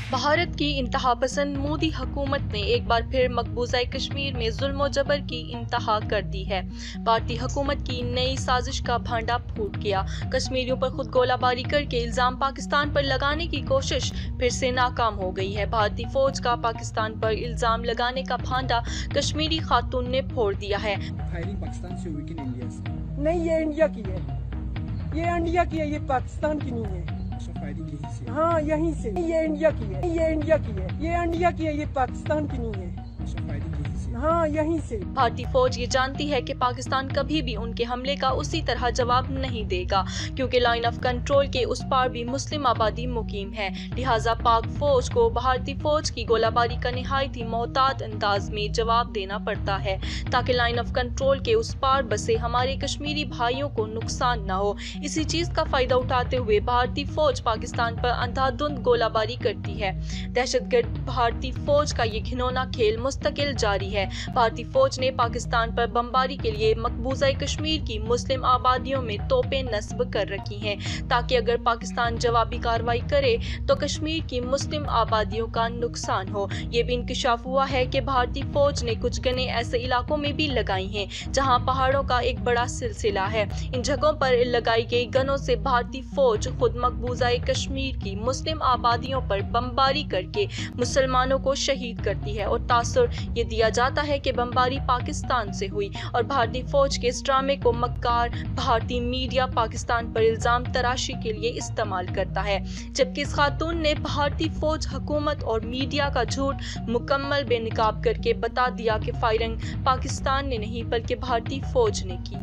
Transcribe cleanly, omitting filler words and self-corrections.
भारत की इंतहा पसंद मोदी हुकूमत ने एक बार फिर मकबूजा कश्मीर में जुल्म और जबर की इंतहा कर दी है। भारतीय हुकूमत की नई साजिश का भांडा फूट गया। कश्मीरियों पर खुद गोलाबारी करके इल्जाम पाकिस्तान पर लगाने की कोशिश फिर से नाकाम हो गई है। भारतीय फौज का पाकिस्तान पर इल्जाम लगाने का भांडा कश्मीरी खातून ने फोड़ दिया है। फायरिंग पाकिस्तान से हुई कि इंडिया से? नहीं, ये इंडिया की है, ये इंडिया की है, ये पाकिस्तान की नहीं है। फायरिंग यहीं से? हाँ, यहीं से। ये इंडिया की है, ये इंडिया की है, ये इंडिया की है, ये पाकिस्तान की नहीं है। फायरिंग यहीं से? हाँ, यहीं से। भारतीय फौज ये जानती है कि पाकिस्तान कभी भी उनके हमले का उसी तरह जवाब नहीं देगा, क्योंकि लाइन ऑफ कंट्रोल के उस पार भी मुस्लिम आबादी मुकीम है। लिहाजा पाक फौज को भारतीय फौज की गोलाबारी का निहायत ही मोहतात अंदाज में जवाब देना पड़ता है, ताकि लाइन ऑफ कंट्रोल के उस पार बसे हमारे कश्मीरी भाइयों को नुकसान न हो। इसी चीज का फायदा उठाते हुए भारतीय फौज पाकिस्तान पर अंधाधुंध गोलाबारी करती है। दहशतगर्द भारतीय फौज का ये घिनौना खेल मुस्तकिल जारी है। भारतीय फौज ने पाकिस्तान पर बमबारी के लिए मकबूजा कश्मीर की मुस्लिम आबादियों में तोपें नस्ब कर रखी हैं, ताकि अगर पाकिस्तान जवाबी कार्रवाई करे तो कश्मीर की मुस्लिम आबादियों का नुकसान हो। ये भी इंकशाफ हुआ है कि भारतीय फौज ने कुछ गनें ऐसे इलाकों में भी लगाई हैं जहां पहाड़ों का एक बड़ा सिलसिला है। इन जगहों पर लगाई गई गनों से भारतीय फौज खुद मकबूजा कश्मीर की मुस्लिम आबादियों पर बमबारी करके मुसलमानों को शहीद करती है, और तासुर ये दिया जाता है कि बमबारी पाकिस्तान से हुई। और भारतीय फौज के इस ड्रामे को मक्कार भारतीय मीडिया पाकिस्तान पर इल्जाम तराशी के लिए इस्तेमाल करता है, जबकि इस खातून ने भारतीय फौज, हुकूमत और मीडिया का झूठ मुकम्मल बेनकाब करके बता दिया कि फायरिंग पाकिस्तान ने नहीं बल्कि भारतीय फौज ने की।